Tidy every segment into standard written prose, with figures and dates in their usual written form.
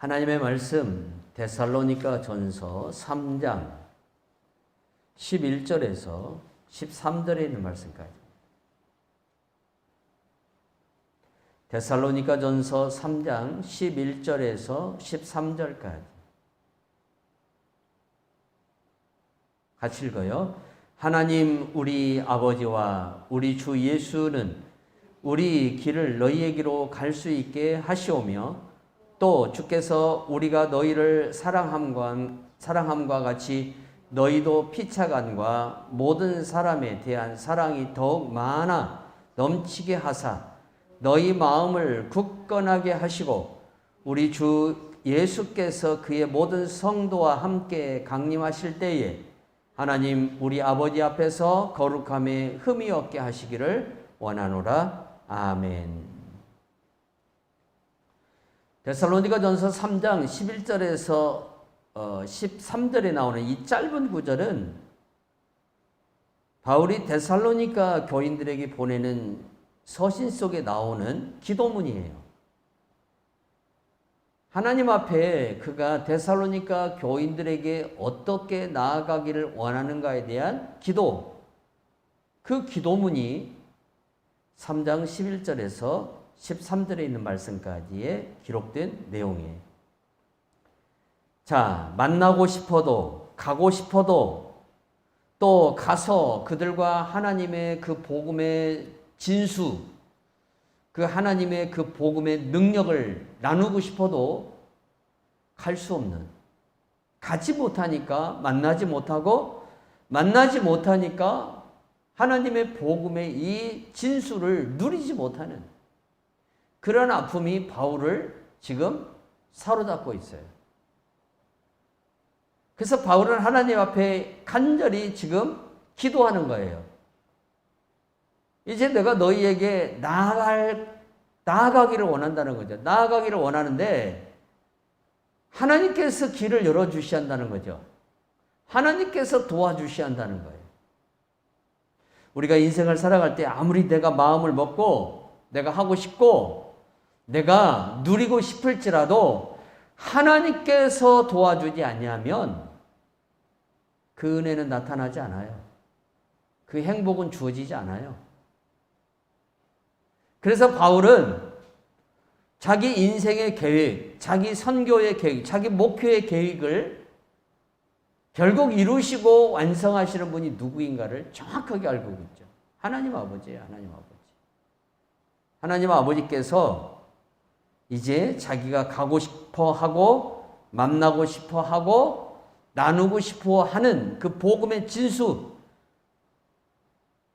하나님의 말씀 데살로니가 전서 3장 11절에서 13절에 있는 말씀까지. 데살로니가 전서 3장 11절에서 13절까지. 같이 읽어요. 하나님 우리 아버지와 우리 주 예수는 우리 길을 너희에게로 갈 수 있게 하시오며 또 주께서 우리가 너희를 사랑함과 같이 너희도 피차간과 모든 사람에 대한 사랑이 더욱 많아 넘치게 하사 너희 마음을 굳건하게 하시고 우리 주 예수께서 그의 모든 성도와 함께 강림하실 때에 하나님 우리 아버지 앞에서 거룩함에 흠이 없게 하시기를 원하노라. 아멘. 데살로니가 전서 3장 11절에서 13절에 나오는 이 짧은 구절은 바울이 데살로니가 교인들에게 보내는 서신 속에 나오는 기도문이에요. 하나님 앞에 그가 데살로니가 교인들에게 어떻게 나아가기를 원하는가에 대한 기도, 그 기도문이 3장 11절에서 13절에 있는 말씀까지에 기록된 내용이에요. 자, 만나고 싶어도 가고 싶어도 또 가서 그들과 하나님의 그 복음의 진수, 그 하나님의 그 복음의 능력을 나누고 싶어도 갈 수 없는, 가지 못하니까 만나지 못하고 만나지 못하니까 하나님의 복음의 이 진수를 누리지 못하는 그런 아픔이 바울을 지금 사로잡고 있어요. 그래서 바울은 하나님 앞에 간절히 지금 기도하는 거예요. 이제 내가 너희에게 나아가기를 원한다는 거죠. 나아가기를 원하는데 하나님께서 길을 열어주셔야 한다는 거죠. 하나님께서 도와주셔야 한다는 거예요. 우리가 인생을 살아갈 때 아무리 내가 마음을 먹고 내가 하고 싶고 내가 누리고 싶을지라도 하나님께서 도와주지 아니하면 그 은혜는 나타나지 않아요. 그 행복은 주어지지 않아요. 그래서 바울은 자기 인생의 계획, 자기 선교의 계획, 자기 목표의 계획을 결국 이루시고 완성하시는 분이 누구인가를 정확하게 알고 있죠. 하나님 아버지예요. 하나님 아버지. 하나님 아버지께서 이제 자기가 가고 싶어 하고 만나고 싶어 하고 나누고 싶어 하는 그 복음의 진수,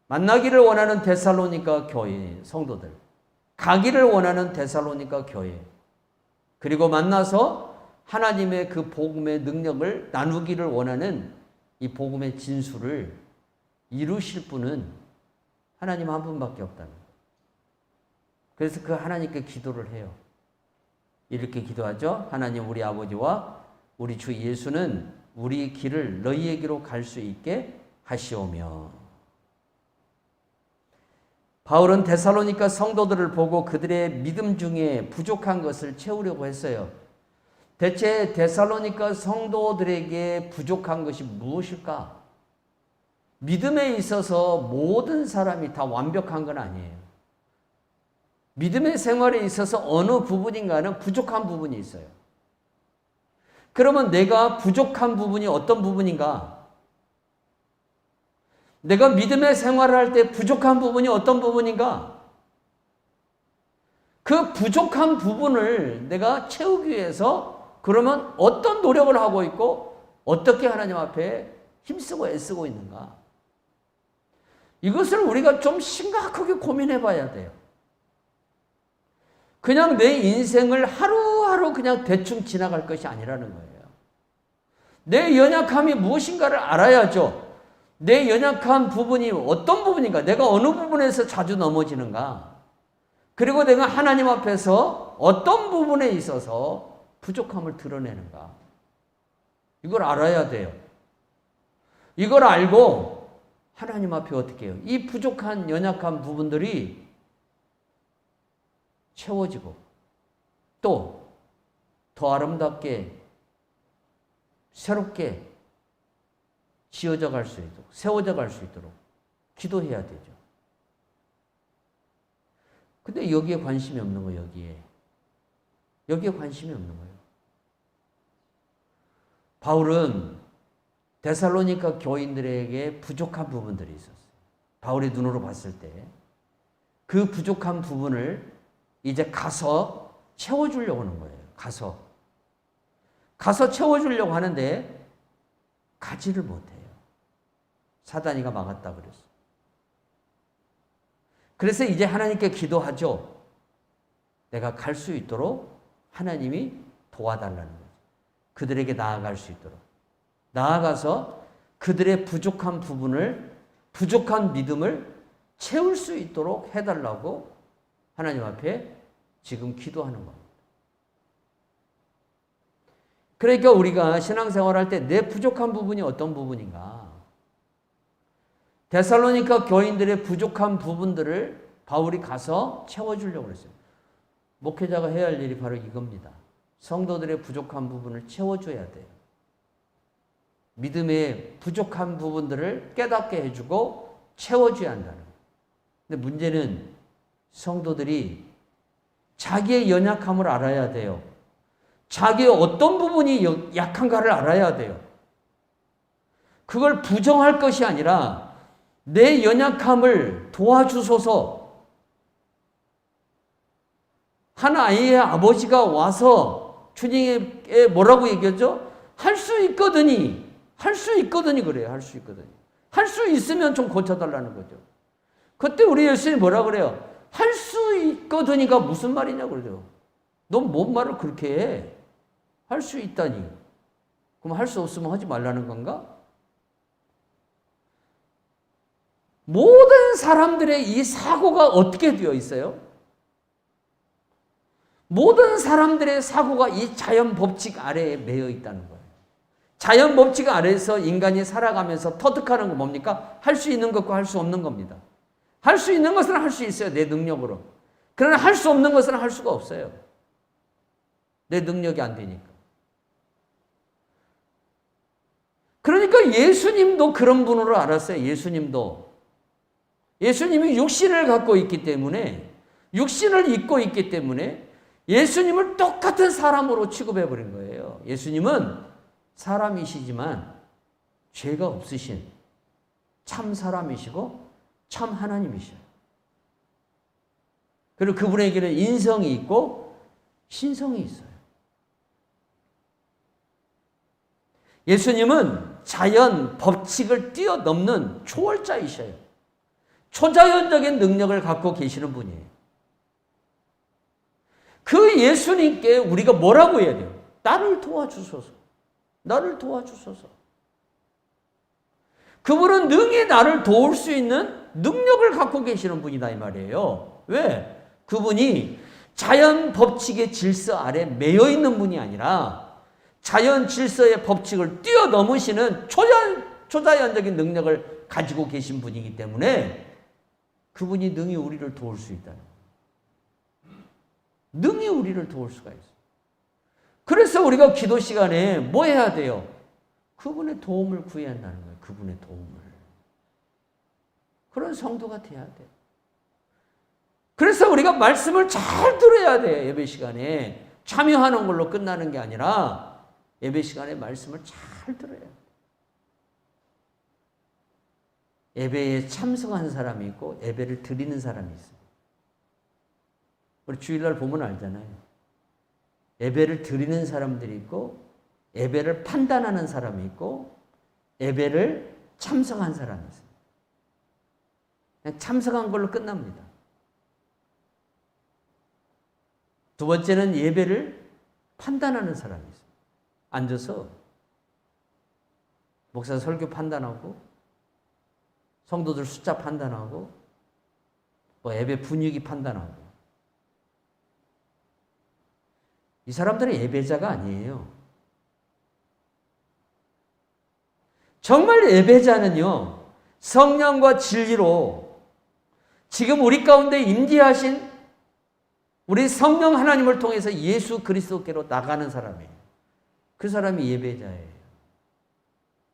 만나기를 원하는 데살로니가 교회 성도들, 가기를 원하는 데살로니가 교회, 그리고 만나서 하나님의 그 복음의 능력을 나누기를 원하는 이 복음의 진수를 이루실 분은 하나님 한 분밖에 없다는 거예요. 그래서 그 하나님께 기도를 해요. 이렇게 기도하죠. 하나님 우리 아버지와 우리 주 예수는 우리 길을 너희에게로 갈 수 있게 하시오며. 바울은 데살로니가 성도들을 보고 그들의 믿음 중에 부족한 것을 채우려고 했어요. 대체 데살로니가 성도들에게 부족한 것이 무엇일까? 믿음에 있어서 모든 사람이 다 완벽한 건 아니에요. 믿음의 생활에 있어서 어느 부분인가는 부족한 부분이 있어요. 그러면 내가 부족한 부분이 어떤 부분인가? 내가 믿음의 생활을 할 때 부족한 부분이 어떤 부분인가? 그 부족한 부분을 내가 채우기 위해서 그러면 어떤 노력을 하고 있고 어떻게 하나님 앞에 힘쓰고 애쓰고 있는가? 이것을 우리가 좀 심각하게 고민해 봐야 돼요. 그냥 내 인생을 하루하루 그냥 대충 지나갈 것이 아니라는 거예요. 내 연약함이 무엇인가를 알아야죠. 내 연약한 부분이 어떤 부분인가? 내가 어느 부분에서 자주 넘어지는가? 그리고 내가 하나님 앞에서 어떤 부분에 있어서 부족함을 드러내는가? 이걸 알아야 돼요. 이걸 알고 하나님 앞에 어떻게 해요? 이 부족한 연약한 부분들이 채워지고 또 더 아름답게 새롭게 지어져 갈 수 있도록, 세워져 갈 수 있도록 기도해야 되죠. 근데 여기에 관심이 없는 거예요, 여기에 관심이 없는 거예요. 바울은 데살로니가 교인들에게 부족한 부분들이 있었어요. 바울의 눈으로 봤을 때 그 부족한 부분을 이제 가서 채워주려고 하는 거예요. 가서 채워주려고 하는데 가지를 못해요. 사단이가 막았다 그랬어요. 그래서 이제 하나님께 기도하죠. 내가 갈 수 있도록 하나님이 도와달라는 거죠. 그들에게 나아갈 수 있도록. 나아가서 그들의 부족한 부분을, 부족한 믿음을 채울 수 있도록 해달라고 하나님 앞에 지금 기도하는 겁니다. 그러니까 우리가 신앙생활할 때 내 부족한 부분이 어떤 부분인가? 데살로니가 교인들의 부족한 부분들을 바울이 가서 채워주려고 했어요. 목회자가 해야 할 일이 바로 이겁니다. 성도들의 부족한 부분을 채워줘야 돼요. 믿음의 부족한 부분들을 깨닫게 해주고 채워줘야 한다는 거예요. 근데 문제는 성도들이 자기의 연약함을 알아야 돼요. 자기의 어떤 부분이 약한가를 알아야 돼요. 그걸 부정할 것이 아니라 내 연약함을 도와주소서. 한 아이의 아버지가 와서 주님에게 뭐라고 얘기하죠? 할 수 있거든요. 그래요. 할 수 있거든요. 할 수 있으면 좀 고쳐달라는 거죠. 그때 우리 예수님이 뭐라 그래요? 할 수 있거든요가 무슨 말이냐고 그러죠. 너 뭔 말을 그렇게 해? 할 수 있다니. 그럼 할 수 없으면 하지 말라는 건가? 모든 사람들의 이 사고가 어떻게 되어 있어요? 모든 사람들의 사고가 이 자연 법칙 아래에 매여 있다는 거예요. 자연 법칙 아래에서 인간이 살아가면서 터득하는 건 뭡니까? 할 수 있는 것과 할 수 없는 겁니다. 할 수 있는 것은 할 수 있어요. 내 능력으로. 그러나 할 수 없는 것은 할 수가 없어요. 내 능력이 안 되니까. 그러니까 예수님도 그런 분으로 알았어요. 예수님이 육신을 갖고 있기 때문에, 육신을 입고 있기 때문에 예수님을 똑같은 사람으로 취급해버린 거예요. 예수님은 사람이시지만 죄가 없으신 참 사람이시고 참 하나님이셔요. 그리고 그분에게는 인성이 있고 신성이 있어요. 예수님은 자연 법칙을 뛰어넘는 초월자이셔요. 초자연적인 능력을 갖고 계시는 분이에요. 그 예수님께 우리가 뭐라고 해야 돼요? 나를 도와주소서. 나를 도와주소서. 그분은 능히 나를 도울 수 있는 능력을 갖고 계시는 분이다 이 말이에요. 왜? 그분이 자연 법칙의 질서 아래 매여 있는 분이 아니라 자연 질서의 법칙을 뛰어넘으시는 초자연적인 능력을 가지고 계신 분이기 때문에 그분이 능히 우리를 도울 수 있다는 거예요. 능히 우리를 도울 수가 있어요. 그래서 우리가 기도 시간에 뭐 해야 돼요? 그분의 도움을 구해야 한다는 거예요. 그분의 도움을. 그런 성도가 돼야 돼요. 그래서 우리가 말씀을 잘 들어야 돼요. 예배 시간에. 참여하는 걸로 끝나는 게 아니라 예배 시간에 말씀을 잘 들어야 돼요. 예배에 참석한 사람이 있고 예배를 드리는 사람이 있어요. 우리 주일날 보면 알잖아요. 예배를 드리는 사람들이 있고 예배를 판단하는 사람이 있고 예배를 참석한 사람이 있어요. 그냥 참석한 걸로 끝납니다. 두 번째는 예배를 판단하는 사람이 있어요. 앉아서 목사 설교 판단하고 성도들 숫자 판단하고 뭐 예배 분위기 판단하고 이 사람들은 예배자가 아니에요. 정말 예배자는요, 성령과 진리로 지금 우리 가운데 임재하신 우리 성령 하나님을 통해서 예수 그리스도께로 나가는 사람이에요. 그 사람이 예배자예요.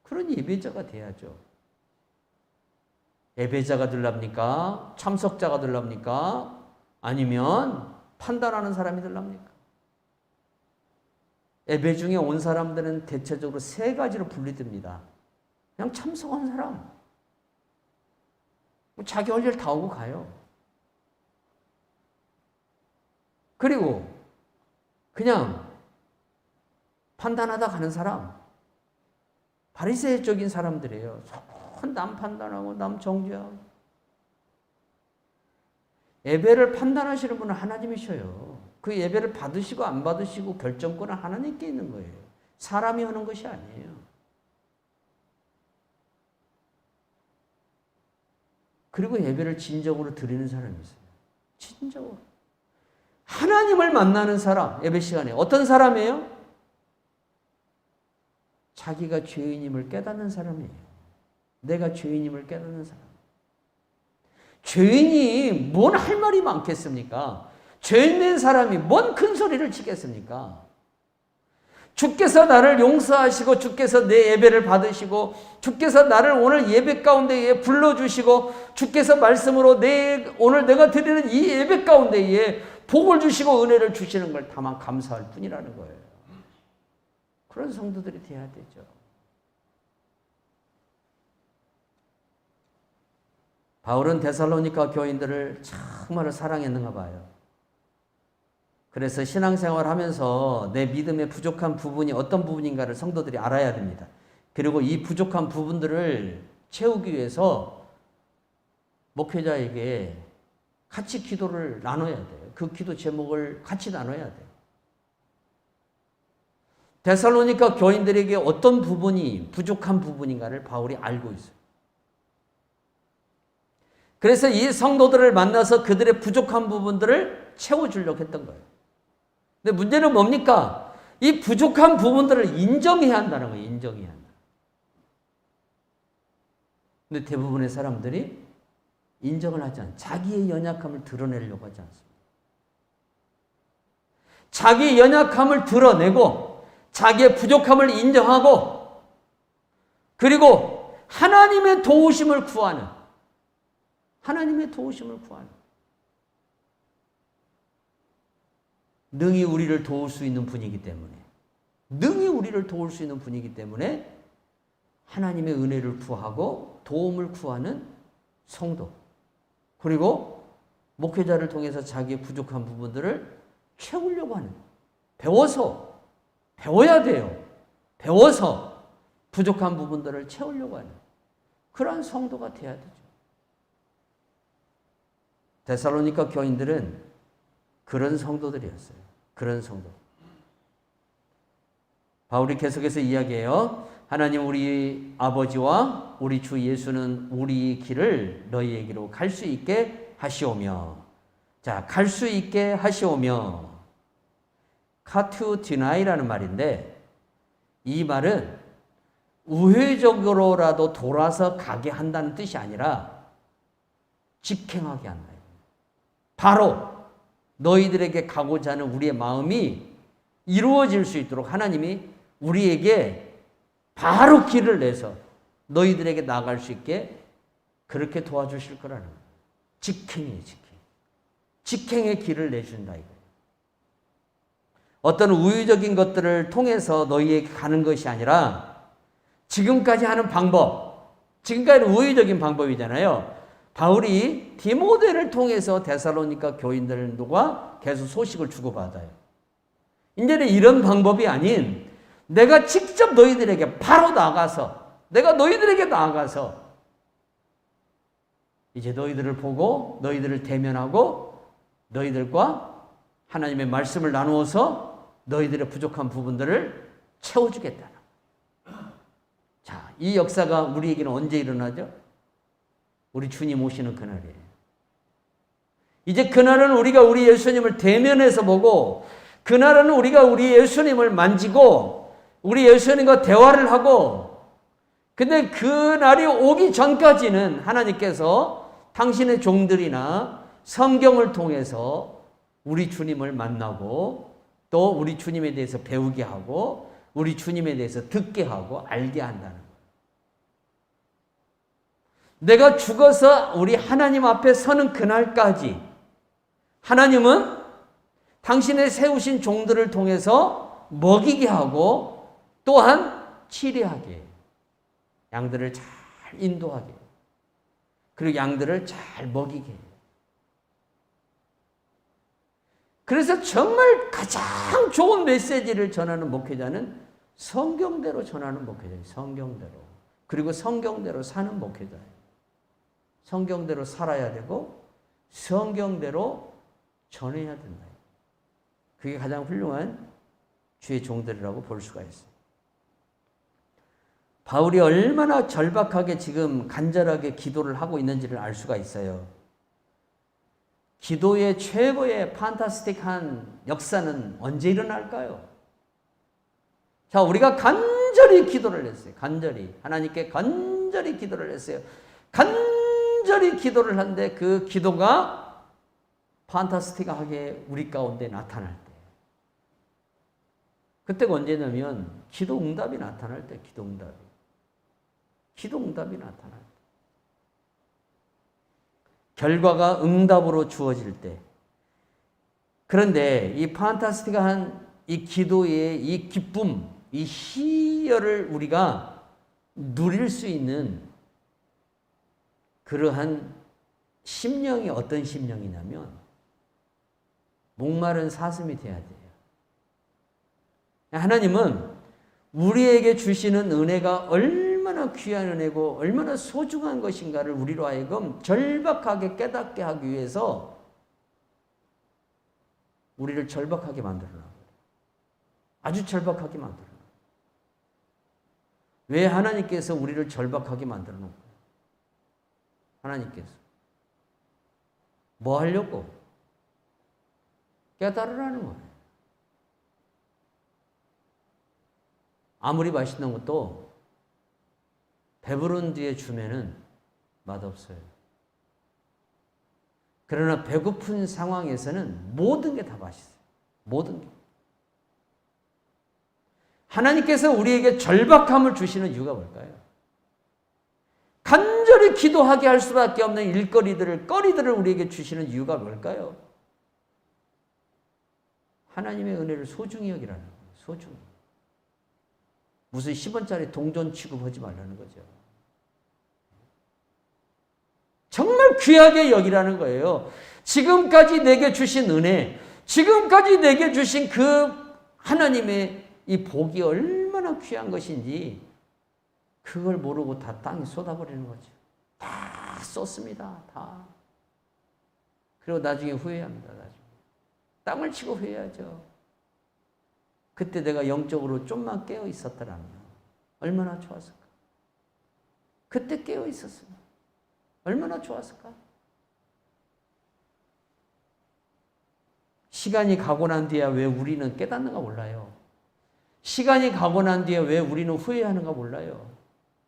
그런 예배자가 돼야죠. 예배자가 되랍니까? 참석자가 되랍니까? 아니면 판단하는 사람이 되랍니까? 예배 중에 온 사람들은 대체적으로 세 가지로 분리됩니다. 그냥 참석한 사람. 자기 할 일 다 하고 가요. 그리고 그냥 판단하다 가는 사람. 바리새적인 사람들이에요. 남 판단하고 남 정죄하고. 예배를 판단하시는 분은 하나님이셔요. 그 예배를 받으시고 안 받으시고 결정권은 하나님께 있는 거예요. 사람이 하는 것이 아니에요. 그리고 예배를 진정으로 드리는 사람이 있어요. 진정으로. 하나님을 만나는 사람, 예배 시간에. 어떤 사람이에요? 자기가 죄인임을 깨닫는 사람이에요. 내가 죄인임을 깨닫는 사람. 죄인이 뭔 할 말이 많겠습니까? 죄인된 사람이 뭔 큰 소리를 치겠습니까? 주께서 나를 용서하시고 주께서 내 예배를 받으시고 주께서 나를 오늘 예배 가운데에 불러주시고 주께서 말씀으로 오늘 내가 드리는 이 예배 가운데에 복을 주시고 은혜를 주시는 걸 다만 감사할 뿐이라는 거예요. 그런 성도들이 돼야 되죠. 바울은 데살로니가 교인들을 정말 사랑했는가 봐요. 그래서 신앙생활 하면서 내 믿음의 부족한 부분이 어떤 부분인가를 성도들이 알아야 됩니다. 그리고 이 부족한 부분들을 채우기 위해서 목회자에게 같이 기도를 나눠야 돼요. 그 기도 제목을 같이 나눠야 돼요. 데살로니가 교인들에게 어떤 부분이 부족한 부분인가를 바울이 알고 있어요. 그래서 이 성도들을 만나서 그들의 부족한 부분들을 채워주려고 했던 거예요. 근데 문제는 뭡니까? 이 부족한 부분들을 인정해야 한다는 거예요. 인정해야 한다. 근데 대부분의 사람들이 인정을 하지 않아요. 자기의 연약함을 드러내려고 하지 않습니다. 자기 연약함을 드러내고 자기의 부족함을 인정하고 그리고 하나님의 도우심을 구하는 하나님의 도우심을 구하는 능히 우리를 도울 수 있는 분이기 때문에 능히 우리를 도울 수 있는 분이기 때문에 하나님의 은혜를 구하고 도움을 구하는 성도 그리고 목회자를 통해서 자기의 부족한 부분들을 채우려고 하는 배워야 돼요. 배워서 부족한 부분들을 채우려고 하는 그러한 성도가 돼야 되죠. 데살로니가 교인들은 그런 성도들이었어요. 그런 성도. 바울이 계속해서 이야기해요. 하나님 우리 아버지와 우리 주 예수는 우리 길을 너희에게로 갈 수 있게 하시오며 자, 갈 수 있게 하시오며 카투디나이라는 말인데 이 말은 우회적으로라도 돌아서 가게 한다는 뜻이 아니라 직행하게 한다. 바로 너희들에게 가고자 하는 우리의 마음이 이루어질 수 있도록 하나님이 우리에게 바로 길을 내서 너희들에게 나아갈 수 있게 그렇게 도와주실 거라는 거예요. 직행이에요. 직행의 길을 내준다 이거예요. 어떤 우유적인 것들을 통해서 너희에게 가는 것이 아니라 지금까지 하는 방법, 지금까지는 우유적인 방법이잖아요. 바울이 디모데를 통해서 데살로니가 교인들과 계속 소식을 주고받아요. 이제는 이런 방법이 아닌 내가 직접 너희들에게 바로 나가서 내가 너희들에게 나아가서 이제 너희들을 보고 너희들을 대면하고 너희들과 하나님의 말씀을 나누어서 너희들의 부족한 부분들을 채워주겠다. 자, 이 역사가 우리에게는 언제 일어나죠? 우리 주님 오시는 그날이에요. 이제 그날은 우리가 우리 예수님을 대면해서 보고 그날은 우리가 우리 예수님을 만지고 우리 예수님과 대화를 하고 근데 그날이 오기 전까지는 하나님께서 당신의 종들이나 성경을 통해서 우리 주님을 만나고 또 우리 주님에 대해서 배우게 하고 우리 주님에 대해서 듣게 하고 알게 한다는 거예요. 내가 죽어서 우리 하나님 앞에 서는 그날까지 하나님은 당신의 세우신 종들을 통해서 먹이게 하고 또한 치료하게 해요. 양들을 잘 인도하게 해요. 그리고 양들을 잘 먹이게 해요. 그래서 정말 가장 좋은 메시지를 전하는 목회자는 성경대로 전하는 목회자예요. 성경대로. 그리고 성경대로 사는 목회자예요. 성경대로 살아야 되고 성경대로 전해야 된다. 그게 가장 훌륭한 주의 종들이라고 볼 수가 있어요. 바울이 얼마나 절박하게 지금 간절하게 기도를 하고 있는지를 알 수가 있어요. 기도의 최고의 판타스틱한 역사는 언제 일어날까요? 자, 우리가 간절히 기도를 했어요. 간절히. 하나님께 간절히 기도를 했어요. 간절히 기도를 한데 그 기도가 판타스틱하게 우리 가운데 나타날 때. 그때가 언제냐면 기도 응답이 나타날 때, 기도 응답이. 기도 응답이 나타날 때. 결과가 응답으로 주어질 때. 그런데 이 판타스틱한 이 기도의 이 기쁨, 이 희열을 우리가 누릴 수 있는 그러한 심령이 어떤 심령이냐면 목마른 사슴이 돼야 돼요. 하나님은 우리에게 주시는 은혜가 얼마나 귀한 은혜고 얼마나 소중한 것인가를 우리로 하여금 절박하게 깨닫게 하기 위해서 우리를 절박하게 만들어놔요. 아주 절박하게 만들어놔요. 왜 하나님께서 우리를 절박하게 만들어놓은 거예요? 하나님께서 뭐 하려고? 깨달으라는 거예요. 아무리 맛있는 것도 배부른 뒤에 주면은 맛없어요. 그러나 배고픈 상황에서는 모든 게 다 맛있어요. 모든 게. 하나님께서 우리에게 절박함을 주시는 이유가 뭘까요? 간절히 기도하게 할 수밖에 없는 거리들을 우리에게 주시는 이유가 뭘까요? 하나님의 은혜를 소중히 여기라는 거예요. 소중히. 무슨 10원짜리 동전 취급하지 말라는 거죠. 정말 귀하게 여기라는 거예요. 지금까지 내게 주신 은혜, 지금까지 내게 주신 그 하나님의 이 복이 얼마나 귀한 것인지 그걸 모르고 다 땅에 쏟아버리는 거죠. 다 쏟습니다. 다. 그리고 나중에 후회합니다. 나중에. 땅을 치고 후회하죠. 그때 내가 영적으로 좀만 깨어 있었더라면 얼마나 좋았을까? 그때 깨어 있었으면 얼마나 좋았을까? 시간이 가고 난 뒤에 왜 우리는 깨닫는가 몰라요. 시간이 가고 난 뒤에 왜 우리는 후회하는가 몰라요.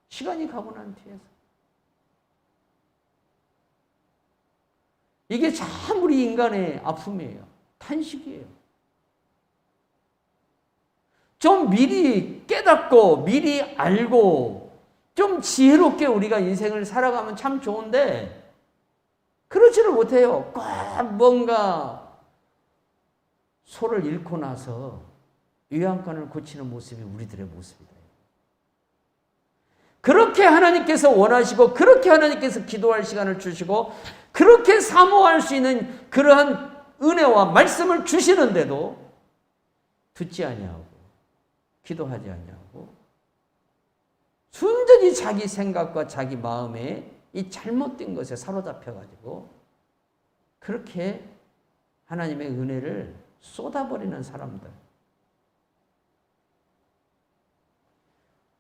시간이 가고 난 뒤에서. 이게 참 우리 인간의 아픔이에요. 탄식이에요. 좀 미리 깨닫고 미리 알고 좀 지혜롭게 우리가 인생을 살아가면 참 좋은데 그렇지를 못해요. 꼭 뭔가 소를 잃고 나서 요양간을 고치는 모습이 우리들의 모습이다. 그렇게 하나님께서 원하시고 그렇게 하나님께서 기도할 시간을 주시고 그렇게 사모할 수 있는 그러한 은혜와 말씀을 주시는데도 듣지 아니하고 기도하지 아니하고 순전히 자기 생각과 자기 마음에 이 잘못된 것에 사로잡혀가지고 그렇게 하나님의 은혜를 쏟아버리는 사람들.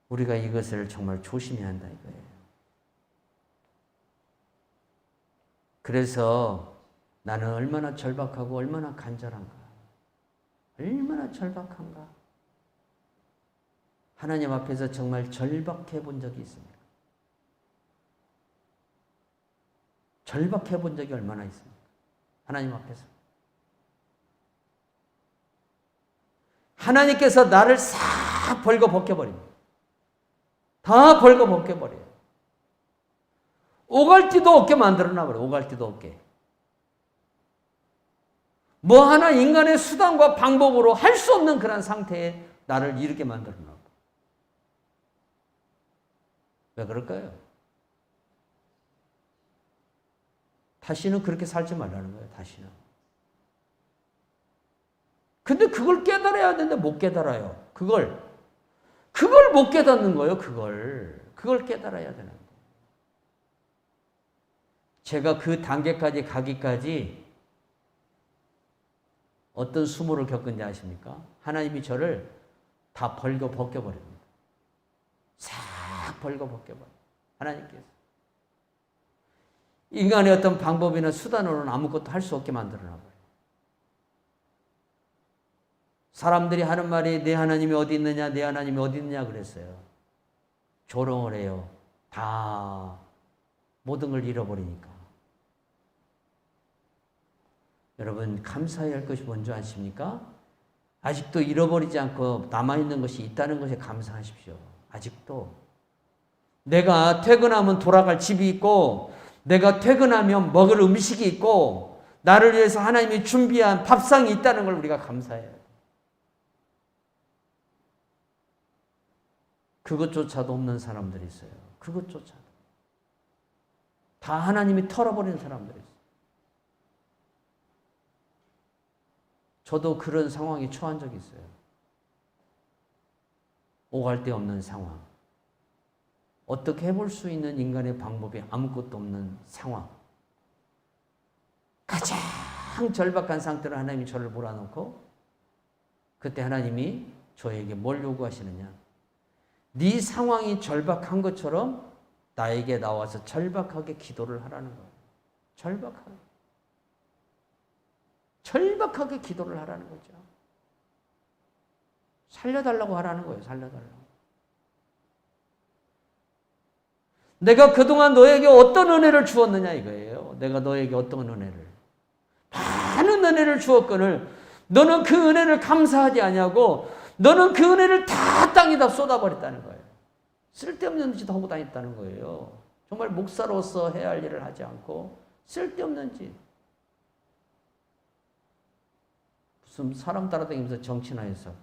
우리가 이것을 정말 조심해야 한다 이거예요. 그래서 나는 얼마나 절박하고 얼마나 간절한가. 얼마나 절박한가. 하나님 앞에서 정말 절박해 본 적이 있습니까? 절박해 본 적이 얼마나 있습니까? 하나님 앞에서. 하나님께서 나를 싹 벌거 벗겨버립니다. 다 벌거 벗겨버려요. 오갈데도 없게 만들어놔버려요. 오갈데도 없게. 뭐 하나 인간의 수단과 방법으로 할 수 없는 그런 상태에 나를 이르게 만들어놔버려요. 왜 그럴까요? 다시는 그렇게 살지 말라는 거예요. 다시는. 근데 그걸 깨달아야 되는데 못 깨달아요. 그걸 못 깨닫는 거예요. 그걸 깨달아야 되는 거예요. 제가 그 단계까지 가기까지 어떤 수모를 겪은지 아십니까? 하나님이 저를 다 벌거 벗겨버립니다. 싹 벌거 벗겨버려요. 하나님께서. 인간의 어떤 방법이나 수단으로는 아무것도 할 수 없게 만들어놔버려요. 사람들이 하는 말이 내 하나님이 어디 있느냐, 내 하나님이 어디 있느냐 그랬어요. 조롱을 해요. 다 모든 걸 잃어버리니까. 여러분 감사해야 할 것이 뭔지 아십니까? 아직도 잃어버리지 않고 남아있는 것이 있다는 것에 감사하십시오. 아직도. 내가 퇴근하면 돌아갈 집이 있고 내가 퇴근하면 먹을 음식이 있고 나를 위해서 하나님이 준비한 밥상이 있다는 걸 우리가 감사해야 돼요. 그것조차도 없는 사람들이 있어요. 그것조차도. 다 하나님이 털어버리는 사람들이 있어요. 저도 그런 상황에 처한 적이 있어요. 오갈 데 없는 상황. 어떻게 해볼 수 있는 인간의 방법이 아무것도 없는 상황. 가장 절박한 상태로 하나님이 저를 몰아놓고 그때 하나님이 저에게 뭘 요구하시느냐. 네 상황이 절박한 것처럼 나에게 나와서 절박하게 기도를 하라는 거예요. 절박하게 기도를 하라는 거죠. 살려달라고 하라는 거예요. 살려달라고. 내가 그동안 너에게 어떤 은혜를 주었느냐 이거예요. 내가 너에게 어떤 은혜를. 많은 은혜를 주었거늘 너는 그 은혜를 감사하지 아니하고 너는 그 은혜를 다 땅에다 쏟아버렸다는 거예요. 쓸데없는 짓 하고 다녔다는 거예요. 정말 목사로서 해야 할 일을 하지 않고 쓸데없는 짓. 무슨 사람 따라다니면서 정치나 해서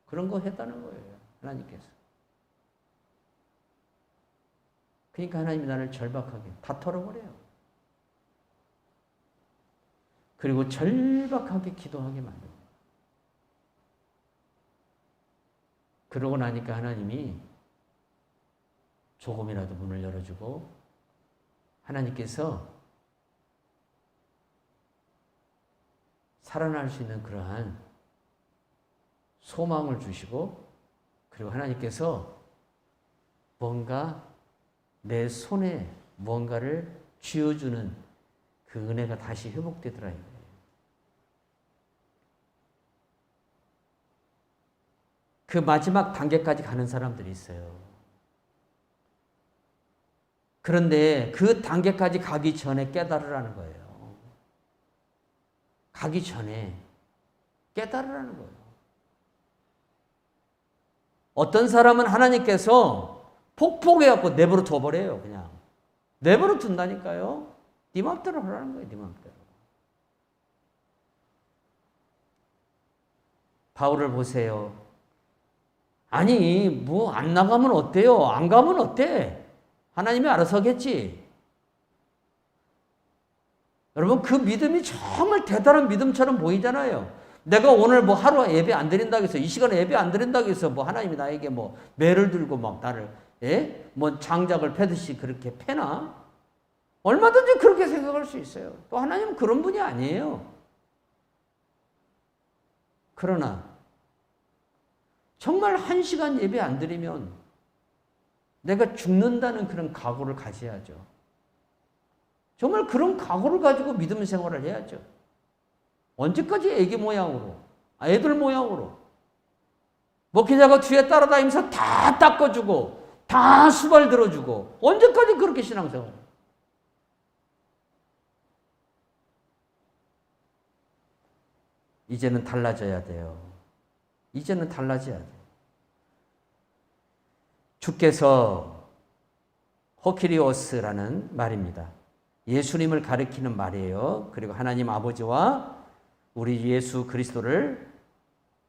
그런 거 했다는 거예요. 하나님께서. 그러니까 하나님이 나를 절박하게 다 털어버려요. 그리고 절박하게 기도하게 만듭니다. 그러고 나니까 하나님이 조금이라도 문을 열어주고 하나님께서 살아날 수 있는 그러한 소망을 주시고 그리고 하나님께서 뭔가 내 손에 뭔가를 쥐어주는 그 은혜가 다시 회복되더라. 그 마지막 단계까지 가는 사람들이 있어요. 그런데 그 단계까지 가기 전에 깨달으라는 거예요. 가기 전에 깨달으라는 거예요. 어떤 사람은 하나님께서 폭폭해갖고 내버려 둬버려요. 그냥 내버려 둔다니까요. 네 맘대로 하라는 거예요. 네 맘대로. 바울을 보세요. 아니 뭐 안 나가면 어때요? 안 가면 어때? 하나님이 알아서 하겠지. 여러분 그 믿음이 정말 대단한 믿음처럼 보이잖아요. 내가 오늘 뭐 하루 예배 안 드린다고 해서 이 시간에 예배 안 드린다고 해서 뭐 하나님이 나에게 뭐 매를 들고 막 나를 뭐 장작을 패듯이 그렇게 패나? 얼마든지 그렇게 생각할 수 있어요. 또 하나님은 그런 분이 아니에요. 그러나 정말 1시간 예배 안 드리면 내가 죽는다는 그런 각오를 가져야죠. 정말 그런 각오를 가지고 믿음 생활을 해야죠. 언제까지 애기 모양으로, 애들 모양으로. 목회자가 뒤에 따라다니면서 다 닦아주고, 다 수발 들어주고, 언제까지 그렇게 신앙생활을? 이제는 달라져야 돼요. 이제는 달라져야 돼요. 주께서 호키리오스라는 말입니다. 예수님을 가리키는 말이에요. 그리고 하나님 아버지와 우리 예수 그리스도를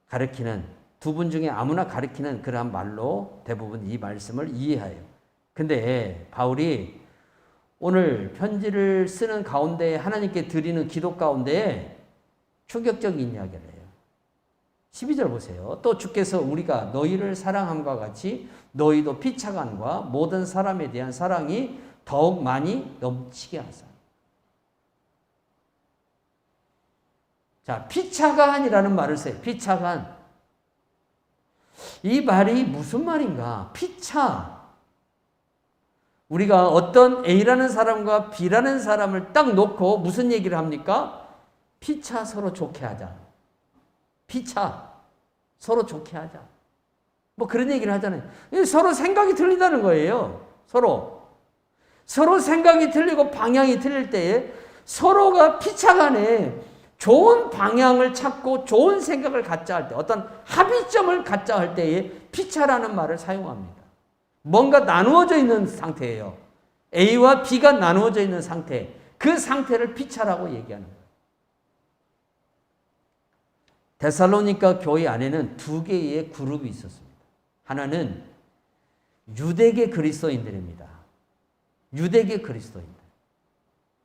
가리키는 두 분 중에 아무나 가리키는 그러한 말로 대부분 이 말씀을 이해해요. 근데 바울이 오늘 편지를 쓰는 가운데 하나님께 드리는 기도 가운데 충격적인 이야기를 해요. 12절 보세요. 또 주께서 우리가 너희를 사랑함과 같이 너희도 피차간과 모든 사람에 대한 사랑이 더욱 많이 넘치게 하사. 자, 피차간이라는 말을 써요. 피차간. 이 말이 무슨 말인가? 피차. 우리가 어떤 A라는 사람과 B라는 사람을 딱 놓고 무슨 얘기를 합니까? 피차 서로 좋게 하자. 피차 서로 좋게 하자. 뭐 그런 얘기를 하잖아요. 서로 생각이 틀리다는 거예요. 서로 생각이 틀리고 방향이 틀릴 때에 서로가 피차간에 좋은 방향을 찾고 좋은 생각을 갖자 할 때, 어떤 합의점을 갖자 할 때에 피차라는 말을 사용합니다. 뭔가 나누어져 있는 상태예요. A와 B가 나누어져 있는 상태. 그 상태를 피차라고 얘기하는 거예요. 데살로니가 교회 안에는 두 개의 그룹이 있었습니다. 하나는 유대계 그리스도인들입니다. 유대계 그리스도인들.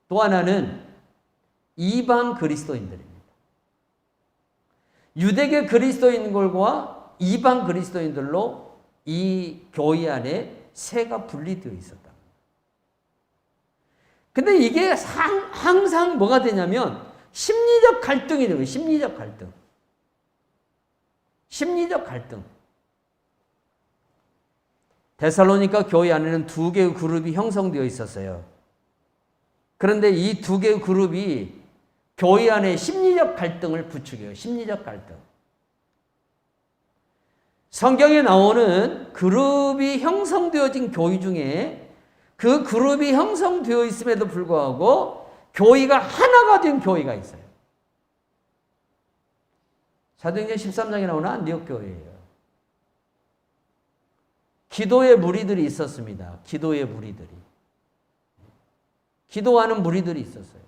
또 하나는 이방 그리스도인들입니다. 유대계 그리스도인들과 이방 그리스도인들로 이 교회 안에 세가 분리되어 있었다. 근데 이게 항상 뭐가 되냐면 심리적 갈등이 되는 거예요. 심리적 갈등. 심리적 갈등. 데살로니가 교회 안에는 두 개의 그룹이 형성되어 있었어요. 그런데 이 두 개의 그룹이 교회 안에 심리적 갈등을 부추겨요. 심리적 갈등. 성경에 나오는 그룹이 형성되어진 교회 중에 그 그룹이 형성되어 있음에도 불구하고 교회가 하나가 된 교회가 있어요. 사도행전 13장에 나오는 안디옥 교회예요. 기도의 무리들이 있었습니다. 기도의 무리들이. 기도하는 무리들이 있었어요.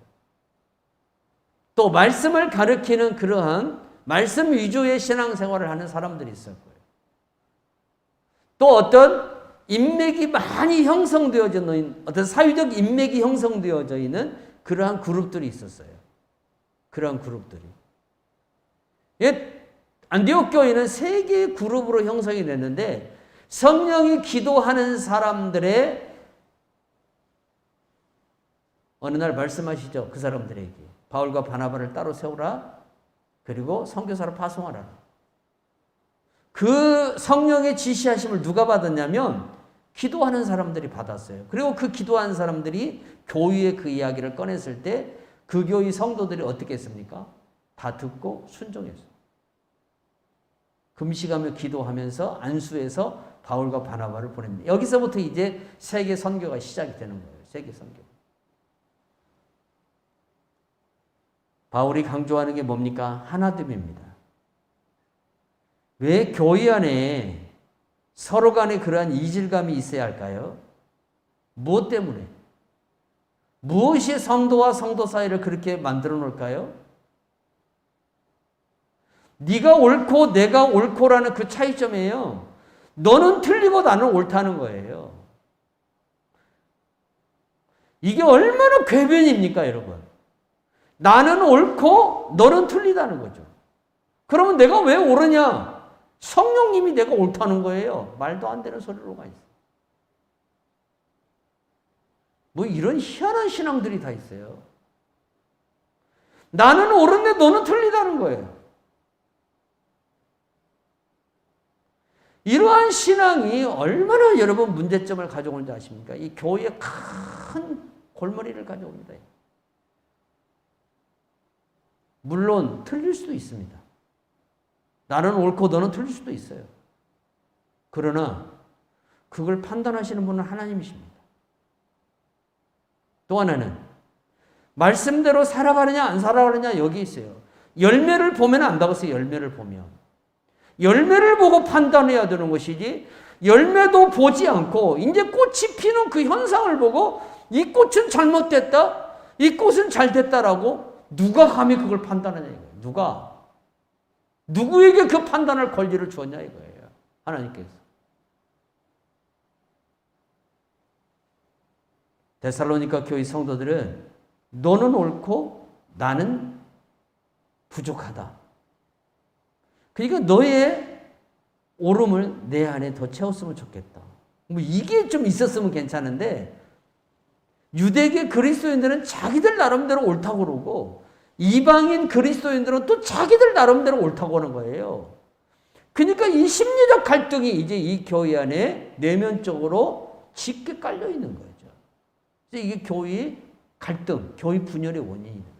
또 말씀을 가르치는 그러한 말씀 위주의 신앙생활을 하는 사람들이 있었고요. 또 어떤 인맥이 많이 형성되어져 있는, 어떤 사회적 인맥이 형성되어져 있는 그러한 그룹들이 있었어요. 그러한 그룹들이. 안디옥 교회는 세 개의 그룹으로 형성이 됐는데 성령이 기도하는 사람들의 어느 날 말씀하시죠. 그 사람들에게 바울과 바나바를 따로 세우라. 그리고 선교사로 파송하라. 그 성령의 지시하심을 누가 받았냐면 기도하는 사람들이 받았어요. 그리고 그 기도하는 사람들이 교회에 그 이야기를 꺼냈을 때 그 교회 성도들이 어떻게 했습니까? 다 듣고 순종했어요. 금식하며 기도하면서 안수해서 바울과 바나바를 보냅니다. 여기서부터 이제 세계 선교가 시작이 되는 거예요. 세계 선교. 바울이 강조하는 게 뭡니까? 하나됨입니다. 왜 교회 안에 서로 간에 그러한 이질감이 있어야 할까요? 무엇 때문에? 무엇이 성도와 성도 사이를 그렇게 만들어 놓을까요? 네가 옳고 내가 옳고라는 그 차이점이에요. 너는 틀리고 나는 옳다는 거예요. 이게 얼마나 궤변입니까, 여러분? 나는 옳고 너는 틀리다는 거죠. 그러면 내가 왜 옳으냐? 성령님이 내가 옳다는 거예요. 말도 안 되는 소리로가 있어요. 뭐 이런 희한한 신앙들이 다 있어요. 나는 옳은데 너는 틀리다는 거예요. 이러한 신앙이 얼마나 여러분 문제점을 가져오는지 아십니까? 이 교회에 큰 골머리를 가져옵니다. 물론 틀릴 수도 있습니다. 나는 옳고 너는 틀릴 수도 있어요. 그러나 그걸 판단하시는 분은 하나님이십니다. 또 하나는 말씀대로 살아가느냐 안 살아가느냐 여기 있어요. 열매를 보면 안다고 했어요. 열매를 보면. 열매를 보고 판단해야 되는 것이지, 열매도 보지 않고 이제 꽃이 피는 그 현상을 보고 이 꽃은 잘못됐다, 이 꽃은 잘 됐다라고 누가 감히 그걸 판단하냐 이거예요. 누가? 누구에게 그 판단할 권리를 주었냐 이거예요. 하나님께서. 데살로니가 교회 성도들은 너는 옳고 나는 부족하다. 그러니까 너의 옳음을 내 안에 더 채웠으면 좋겠다. 뭐 이게 좀 있었으면 괜찮은데, 유대계 그리스도인들은 자기들 나름대로 옳다고 그러고 이방인 그리스도인들은 또 자기들 나름대로 옳다고 하는 거예요. 그러니까 이 심리적 갈등이 이제 이 교회 안에 내면적으로 짙게 깔려 있는 거죠. 이게 교회 갈등, 교회 분열의 원인이에요.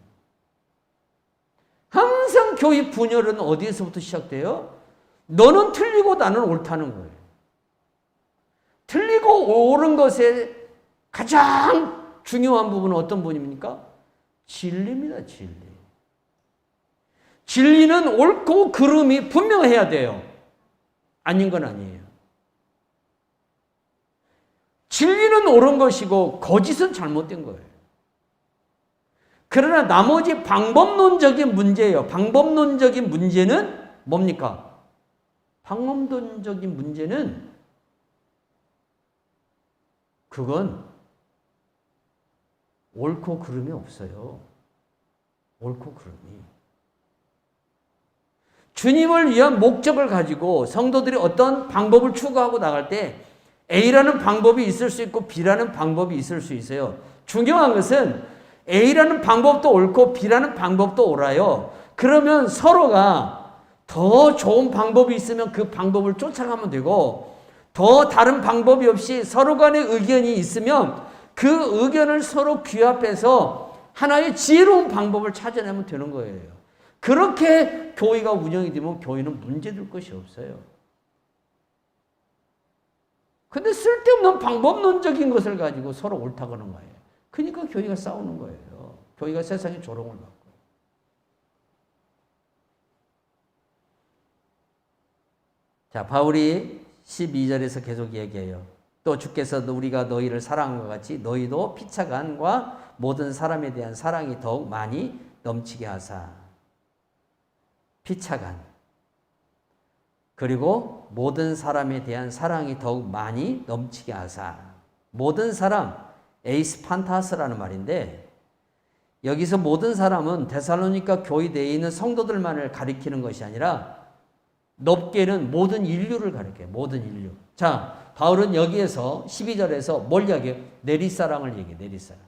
항상 교회 분열은 어디에서부터 시작돼요? 너는 틀리고 나는 옳다는 거예요. 틀리고 옳은 것의 가장 중요한 부분은 어떤 부분입니까? 진리입니다, 진리. 진리는 옳고 그름이 분명해야 돼요. 아닌 건 아니에요. 진리는 옳은 것이고 거짓은 잘못된 거예요. 그러나 나머지 방법론적인 문제예요. 방법론적인 문제는 뭡니까? 방법론적인 문제는 그건 옳고 그름이 없어요. 옳고 그름이. 주님을 위한 목적을 가지고 성도들이 어떤 방법을 추구하고 나갈 때 A라는 방법이 있을 수 있고 B라는 방법이 있을 수 있어요. 중요한 것은 A라는 방법도 옳고 B라는 방법도 옳아요. 그러면 서로가 더 좋은 방법이 있으면 그 방법을 쫓아가면 되고, 더 다른 방법이 없이 서로 간의 의견이 있으면 그 의견을 서로 규합해서 하나의 지혜로운 방법을 찾아내면 되는 거예요. 그렇게 교회가 운영이 되면 교회는 문제될 것이 없어요. 근데 쓸데없는 방법론적인 것을 가지고 서로 옳다고 하는 거예요. 그러니까 교회가 싸우는 거예요. 교회가 세상에 조롱을 받고. 자, 바울이 12절에서 계속 얘기해요. 또 주께서 우리가 너희를 사랑한 것 같이 너희도 피차간과 모든 사람에 대한 사랑이 더욱 많이 넘치게 하사. 피차간. 그리고 모든 사람에 대한 사랑이 더욱 많이 넘치게 하사. 모든 사람, 에이스판타스라는 말인데, 여기서 모든 사람은 데살로니가 교회 내에 있는 성도들만을 가리키는 것이 아니라 넓게는 모든 인류를 가리켜요. 모든 인류. 자, 바울은 여기에서 12절에서 뭘 이야기해요? 내리사랑을 얘기해요. 내리사랑.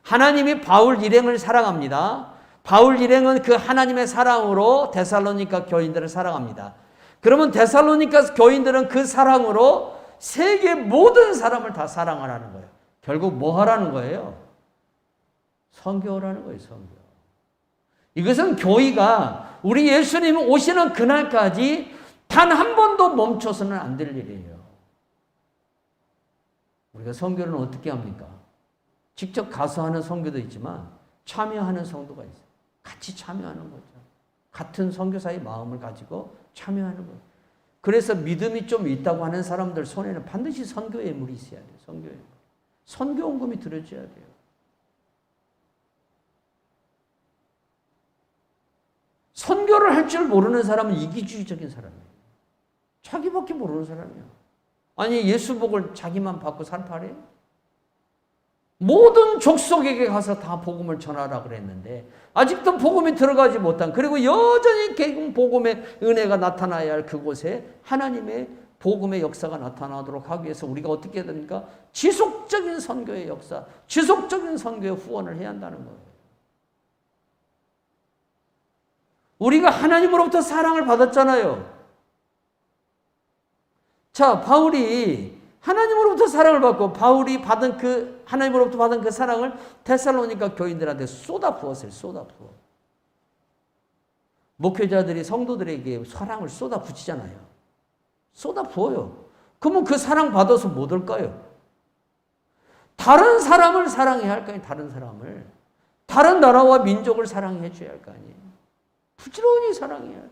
하나님이 바울 일행을 사랑합니다. 바울 일행은 그 하나님의 사랑으로 데살로니가 교인들을 사랑합니다. 그러면 데살로니가 교인들은 그 사랑으로 세계 모든 사람을 다 사랑을 하는 거예요. 결국 뭐 하라는 거예요? 선교하라는 거예요. 선교. 이것은 교회가 우리 예수님 오시는 그날까지 단 한 번도 멈춰서는 안 될 일이에요. 우리가 선교는 어떻게 합니까? 직접 가서 하는 선교도 있지만 참여하는 성도가 있어요. 같이 참여하는 거죠. 같은 선교사의 마음을 가지고 참여하는 거예요. 그래서 믿음이 좀 있다고 하는 사람들 손에는 반드시 선교의 물이 있어야 돼요. 선교의 물. 선교원금이 들어줘야 돼요. 선교를 할 줄 모르는 사람은 이기주의적인 사람이에요. 자기밖에 모르는 사람이에요. 아니, 예수복을 자기만 받고 살파래요? 모든 족속에게 가서 다 복음을 전하라 그랬는데 아직도 복음이 들어가지 못한, 그리고 여전히 복음의 은혜가 나타나야 할 그곳에 하나님의 복음의 역사가 나타나도록 하기 위해서 우리가 어떻게 해야 됩니까? 지속적인 선교의 역사, 지속적인 선교의 후원을 해야 한다는 거예요. 우리가 하나님으로부터 사랑을 받았잖아요. 자, 바울이 하나님으로부터 사랑을 받고 바울이 받은 그 하나님으로부터 받은 그 사랑을 데살로니가 교인들한테 쏟아 부었어요. 쏟아 부어. 목회자들이 성도들에게 사랑을 쏟아 부치잖아요. 쏟아 부어요. 그러면 그 사랑 받아서 못 올까요? 다른 사람을 사랑해야 할 거 아니에요. 다른 사람을. 다른 나라와 민족을 사랑해 줘야 할 거 아니에요. 부지런히 사랑해야 돼.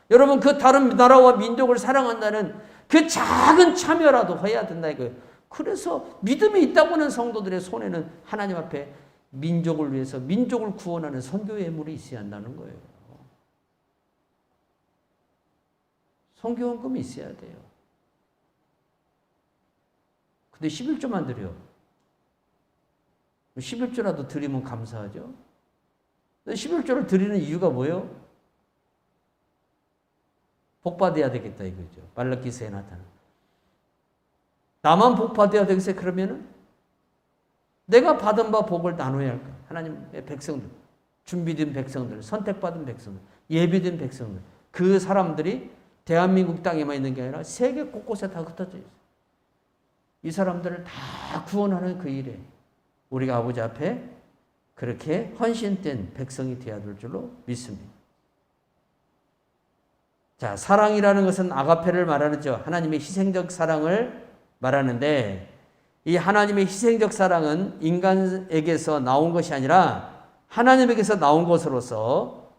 여러분 그 다른 나라와 민족을 사랑한다는 그 작은 참여라도 해야 된다 이거예요. 그래서 믿음이 있다고 하는 성도들의 손에는 하나님 앞에 민족을 위해서 민족을 구원하는 선교 예물이 있어야 한다는 거예요. 선교원금이 있어야 돼요. 근데 11조만 드려. 11조라도 드리면 감사하죠. 11조를 드리는 이유가 뭐예요? 복 받아야 되겠다 이거죠. 말라기서에 나타나. 나만 복 받아야 되겠어요? 그러면은 내가 받은 바 복을 나눠야 할까? 하나님의 백성들, 준비된 백성들, 선택받은 백성들, 예비된 백성들, 그 사람들이 대한민국 땅에만 있는 게 아니라 세계 곳곳에 다 흩어져 있어요. 이 사람들을 다 구원하는 그 일에 우리가 아버지 앞에 그렇게 헌신된 백성이 되어야 될 줄로 믿습니다. 자, 사랑이라는 것은 아가페를 말하는죠. 하나님의 희생적 사랑을 말하는데 이 하나님의 희생적 사랑은 인간에게서 나온 것이 아니라 하나님에게서 나온 것으로서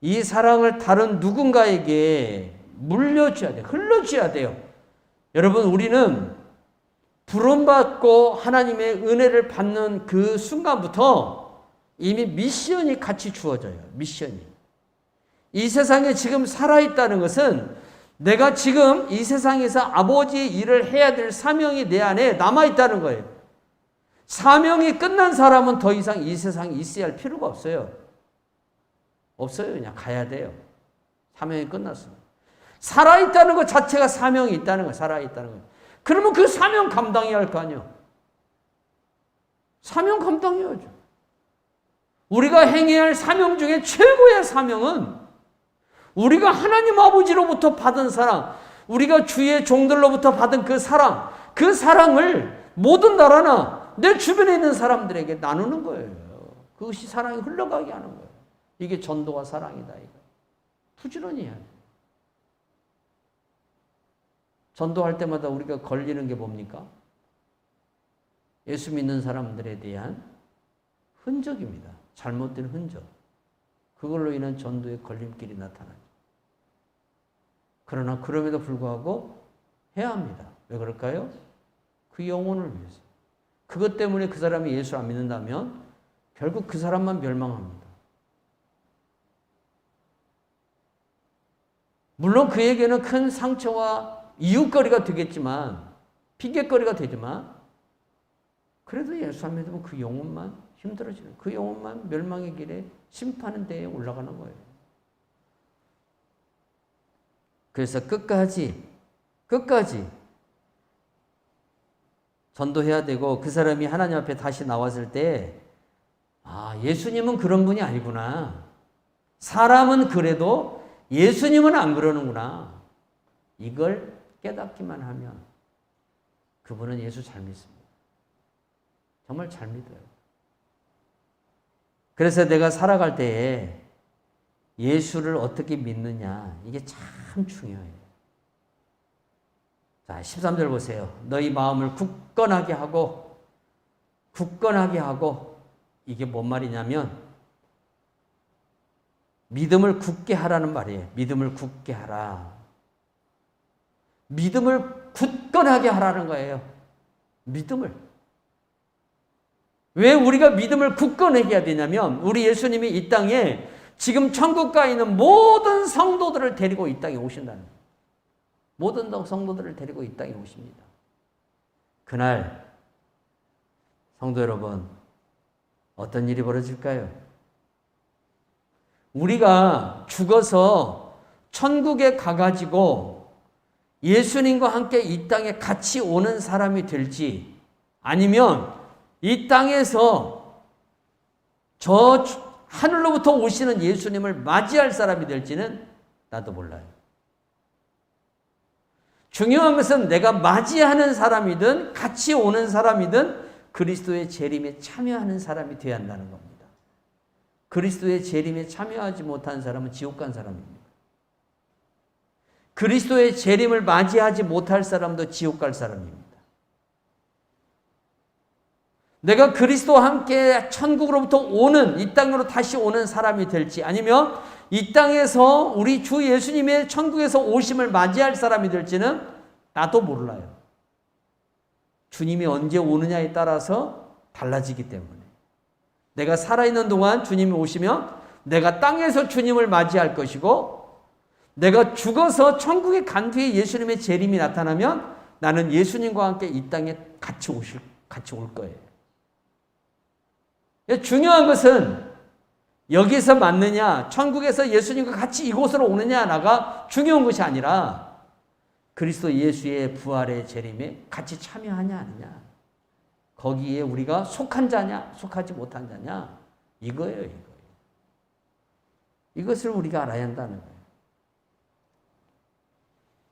이 사랑을 다른 누군가에게 물려줘야 돼요. 흘려줘야 돼요. 여러분 우리는 부름받고 하나님의 은혜를 받는 그 순간부터 이미 미션이 같이 주어져요. 미션이. 이 세상에 지금 살아있다는 것은 내가 지금 이 세상에서 아버지의 일을 해야 될 사명이 내 안에 남아있다는 거예요. 사명이 끝난 사람은 더 이상 이 세상에 있어야 할 필요가 없어요. 없어요. 그냥 가야 돼요. 사명이 끝났어. 살아있다는 것 자체가 사명이 있다는 거예요. 살아있다는 거예요. 그러면 그 사명 감당해야 할 거 아니에요. 사명 감당해야죠. 우리가 행해야 할 사명 중에 최고의 사명은 우리가 하나님 아버지로부터 받은 사랑, 우리가 주의 종들로부터 받은 그 사랑, 그 사랑을 모든 나라나 내 주변에 있는 사람들에게 나누는 거예요. 그것이 사랑이 흘러가게 하는 거예요. 이게 전도와 사랑이다. 이거. 부지런히 해야 돼요. 전도할 때마다 우리가 걸리는 게 뭡니까? 예수 믿는 사람들에 대한 흔적입니다. 잘못된 흔적. 그걸로 인한 전도의 걸림길이 나타나죠. 그러나 그럼에도 불구하고 해야 합니다. 왜 그럴까요? 그 영혼을 위해서. 그것 때문에 그 사람이 예수 안 믿는다면 결국 그 사람만 멸망합니다. 물론 그에게는 큰 상처와 이웃거리가 되겠지만, 핑계거리가 되지만, 그래도 예수 안 믿으면 그 영혼만 힘들어지는, 그 영혼만 멸망의 길에 심판의 대에 올라가는 거예요. 그래서 끝까지 전도해야 되고 그 사람이 하나님 앞에 다시 나왔을 때 예수님은 그런 분이 아니구나. 사람은 그래도 예수님은 안 그러는구나. 이걸 깨닫기만 하면 그분은 예수 잘 믿습니다. 정말 잘 믿어요. 그래서 내가 살아갈 때에 예수를 어떻게 믿느냐, 이게 참 중요해요. 자, 13절 보세요. 너희 마음을 굳건하게 하고, 이게 뭔 말이냐면, 믿음을 굳게 하라는 말이에요. 믿음을 굳게 하라. 믿음을 굳건하게 하라는 거예요. 믿음을. 왜 우리가 믿음을 굳건하게 해야 되냐면, 우리 예수님이 이 땅에 지금 천국 가 있는 모든 성도들을 데리고 이 땅에 오신다는 거예요. 모든 성도들을 데리고 이 땅에 오십니다. 그날 성도 여러분, 어떤 일이 벌어질까요? 우리가 죽어서 천국에 가가지고 예수님과 함께 이 땅에 같이 오는 사람이 될지, 아니면 이 땅에서 저 하늘로부터 오시는 예수님을 맞이할 사람이 될지는 나도 몰라요. 중요한 것은 내가 맞이하는 사람이든 같이 오는 사람이든 그리스도의 재림에 참여하는 사람이 되어야 한다는 겁니다. 그리스도의 재림에 참여하지 못한 사람은 지옥 간 사람입니다. 그리스도의 재림을 맞이하지 못할 사람도 지옥 갈 사람입니다. 내가 그리스도와 함께 천국으로부터 오는, 이 땅으로 다시 오는 사람이 될지, 아니면 이 땅에서 우리 주 예수님의 천국에서 오심을 맞이할 사람이 될지는 나도 몰라요. 주님이 언제 오느냐에 따라서 달라지기 때문에. 내가 살아있는 동안 주님이 오시면 내가 땅에서 주님을 맞이할 것이고, 내가 죽어서 천국에 간 뒤에 예수님의 재림이 나타나면 나는 예수님과 함께 이 땅에 같이 올 거예요. 중요한 것은 여기서 맞느냐, 천국에서 예수님과 같이 이곳으로 오느냐가 중요한 것이 아니라 그리스도 예수의 부활의 재림에 같이 참여하냐 아니냐, 거기에 우리가 속한 자냐 속하지 못한 자냐, 이거예요. 이것을 우리가 알아야 한다는 거예요.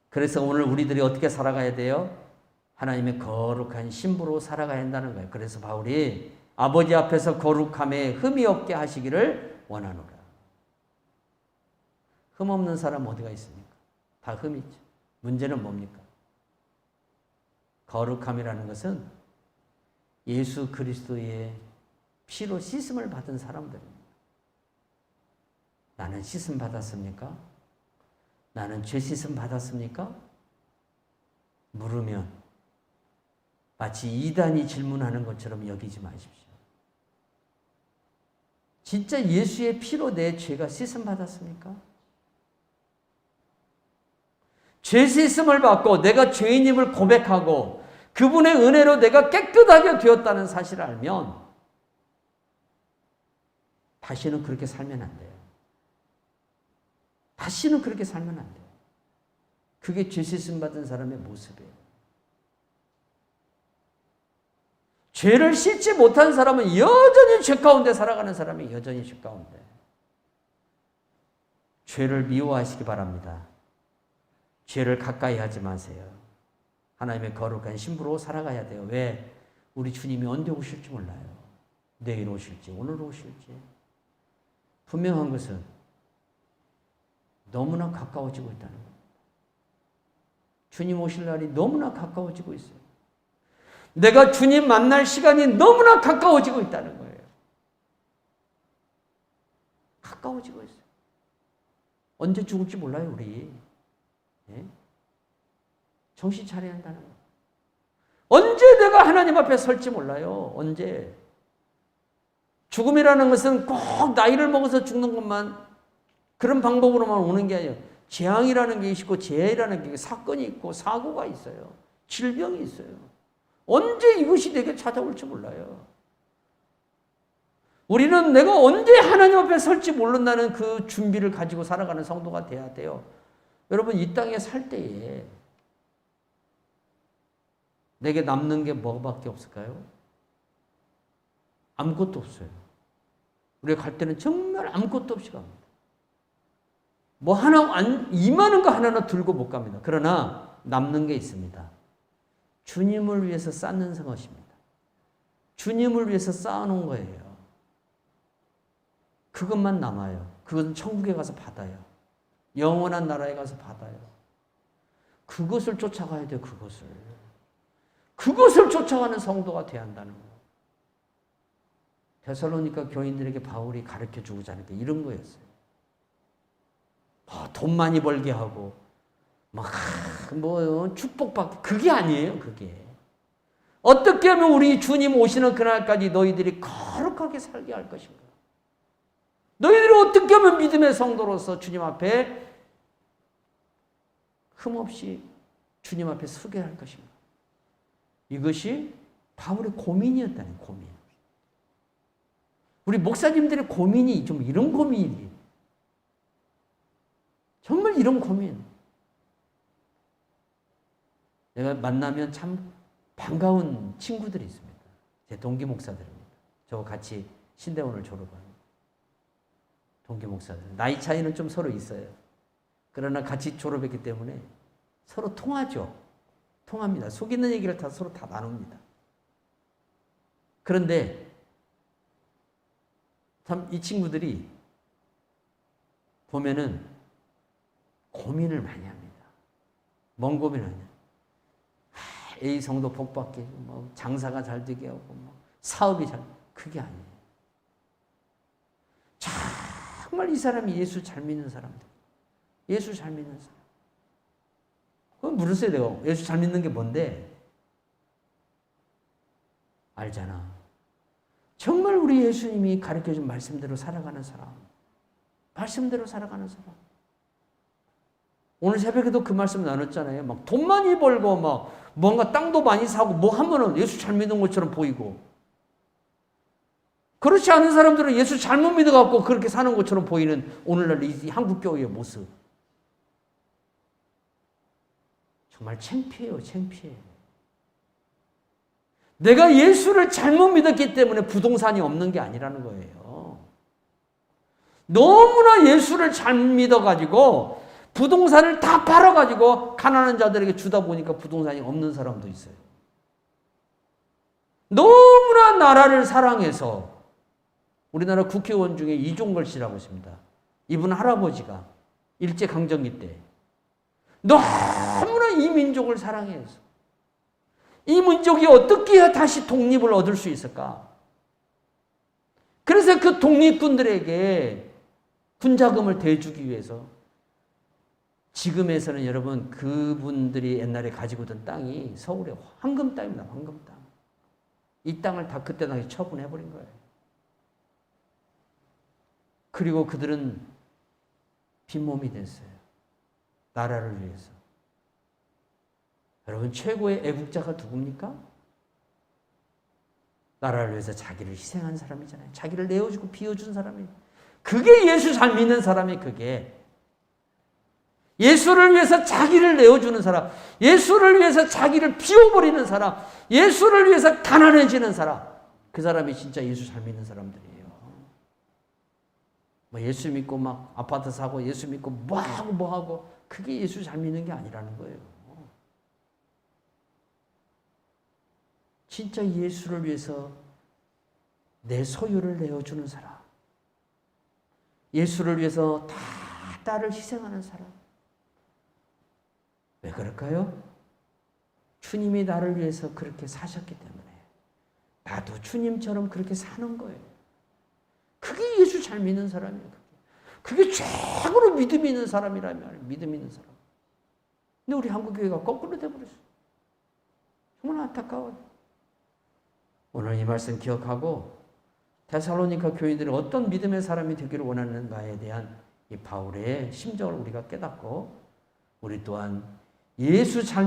그래서 오늘 우리들이 어떻게 살아가야 돼요? 하나님의 거룩한 신부로 살아가야 한다는 거예요. 그래서 바울이 아버지 앞에서 거룩함에 흠이 없게 하시기를 원하노라. 흠 없는 사람 어디가 있습니까? 다 흠이 있죠. 문제는 뭡니까? 거룩함이라는 것은 예수 그리스도의 피로 씻음을 받은 사람들입니다. 나는 씻음 받았습니까? 나는 죄 씻음 받았습니까? 물으면 마치 이단이 질문하는 것처럼 여기지 마십시오. 진짜 예수의 피로 내 죄가 씻음 받았습니까? 죄 씻음을 받고 내가 죄인임을 고백하고 그분의 은혜로 내가 깨끗하게 되었다는 사실을 알면 다시는 그렇게 살면 안 돼요. 다시는 그렇게 살면 안 돼요. 그게 죄 씻음 받은 사람의 모습이에요. 죄를 씻지 못한 사람은 여전히 죄 가운데 살아가는 사람이 여전히 죄 가운데. 죄를 미워하시기 바랍니다. 죄를 가까이 하지 마세요. 하나님의 거룩한 신부로 살아가야 돼요. 왜? 우리 주님이 언제 오실지 몰라요. 내일 오실지 오늘 오실지. 분명한 것은 너무나 가까워지고 있다는 겁니다. 주님 오실 날이 너무나 가까워지고 있어요. 내가 주님 만날 시간이 너무나 가까워지고 있다는 거예요. 가까워지고 있어요. 언제 죽을지 몰라요, 우리. 예? 정신 차려야 한다는 거예요. 언제 내가 하나님 앞에 설지 몰라요. 언제. 죽음이라는 것은 꼭 나이를 먹어서 죽는 것만, 그런 방법으로만 오는 게 아니에요. 재앙이라는 게 있고 재해라는 게, 사건이 있고 사고가 있어요. 질병이 있어요. 언제 이것이 내게 찾아올지 몰라요. 우리는 내가 언제 하나님 앞에 설지 모른다는 그 준비를 가지고 살아가는 성도가 돼야 돼요. 여러분, 이 땅에 살 때에 내게 남는 게 뭐밖에 없을까요? 아무것도 없어요. 우리가 갈 때는 정말 아무것도 없이 갑니다. 뭐 하나, 이만한 거 하나는 들고 못 갑니다. 그러나 남는 게 있습니다. 주님을 위해서 쌓는 것입니다. 주님을 위해서 쌓아놓은 거예요. 그것만 남아요. 그건 천국에 가서 받아요. 영원한 나라에 가서 받아요. 그것을 쫓아가야 돼요. 그것을 쫓아가는 성도가 돼야 한다는 거예요. 데살로니가 교인들에게 바울이 가르쳐주고자 하는 게 이런 거였어요. 돈 많이 벌게 하고 축복받고, 그게 아니에요. 그게 어떻게 하면 우리 주님 오시는 그날까지 너희들이 거룩하게 살게 할 것인가? 너희들이 어떻게 하면 믿음의 성도로서 주님 앞에 흠없이 주님 앞에 서게 할 것인가? 이것이 바울의 고민이었다는 고민. 우리 목사님들의 고민이 좀 이런 고민이에요. 정말 이런 고민. 내가 만나면 참 반가운 친구들이 있습니다. 제 동기 목사들입니다. 저와 같이 신대원을 졸업한 동기 목사들. 나이 차이는 좀 서로 있어요. 그러나 같이 졸업했기 때문에 서로 통하죠. 통합니다. 속 있는 얘기를 다 서로 다 나눕니다. 그런데 참 이 친구들이 보면은 고민을 많이 합니다. 뭔 고민을 하냐? A 성도 복받게, 뭐 장사가 잘 되게 하고, 뭐 사업이 잘, 그게 아니에요. 정말 이 사람이 예수 잘 믿는 사람들. 예수 잘 믿는 사람. 그럼 물으세요, 내가. 예수 잘 믿는 게 뭔데? 알잖아. 정말 우리 예수님이 가르쳐준 말씀대로 살아가는 사람. 말씀대로 살아가는 사람. 오늘 새벽에도 그 말씀 나눴잖아요. 막 돈 많이 벌고 막 뭔가 땅도 많이 사고 뭐 하면은 예수 잘 믿는 것처럼 보이고. 그렇지 않은 사람들은 예수 잘못 믿어갖고 그렇게 사는 것처럼 보이는 오늘날 이 한국 교회의 모습. 정말 창피해요, 창피해. 내가 예수를 잘못 믿었기 때문에 부동산이 없는 게 아니라는 거예요. 너무나 예수를 잘 믿어가지고 부동산을 다 팔아가지고 가난한 자들에게 주다 보니까 부동산이 없는 사람도 있어요. 너무나 나라를 사랑해서 우리나라 국회의원 중에 이종걸 씨라고 있습니다. 이분 할아버지가 일제강점기 때 너무나 이 민족을 사랑해서 이 민족이 어떻게 해야 다시 독립을 얻을 수 있을까? 그래서 그 독립군들에게 군자금을 대주기 위해서 지금에서는 여러분 그분들이 옛날에 가지고 있던 땅이 서울의 황금 땅입니다. 황금 땅. 이 땅을 다 그때 당시 처분해버린 거예요. 그리고 그들은 빈몸이 됐어요. 나라를 위해서. 여러분 최고의 애국자가 누굽니까? 나라를 위해서 자기를 희생한 사람이잖아요. 자기를 내어주고 비워준 사람이. 그게 예수 잘 믿는 사람이 그게. 예수를 위해서 자기를 내어주는 사람. 예수를 위해서 자기를 비워버리는 사람. 예수를 위해서 가난해지는 사람. 그 사람이 진짜 예수 잘 믿는 사람들이에요. 뭐 예수 믿고 막 아파트 사고 예수 믿고 뭐 하고 그게 예수 잘 믿는 게 아니라는 거예요. 진짜 예수를 위해서 내 소유를 내어주는 사람. 예수를 위해서 다 나를 희생하는 사람. 왜 그럴까요? 주님이 나를 위해서 그렇게 사셨기 때문에 나도 주님처럼 그렇게 사는 거예요. 그게 예수 잘 믿는 사람이에요. 그게 최고로 믿음 있는 사람이라면 믿음 있는 사람. 근데 우리 한국교회가 거꾸로 돼버렸어요. 정말 안타까워요. 오늘 이 말씀 기억하고 데살로니가 교인들이 어떤 믿음의 사람이 되기를 원하는가에 대한 이 바울의 심정을 우리가 깨닫고 우리 또한 예수 잘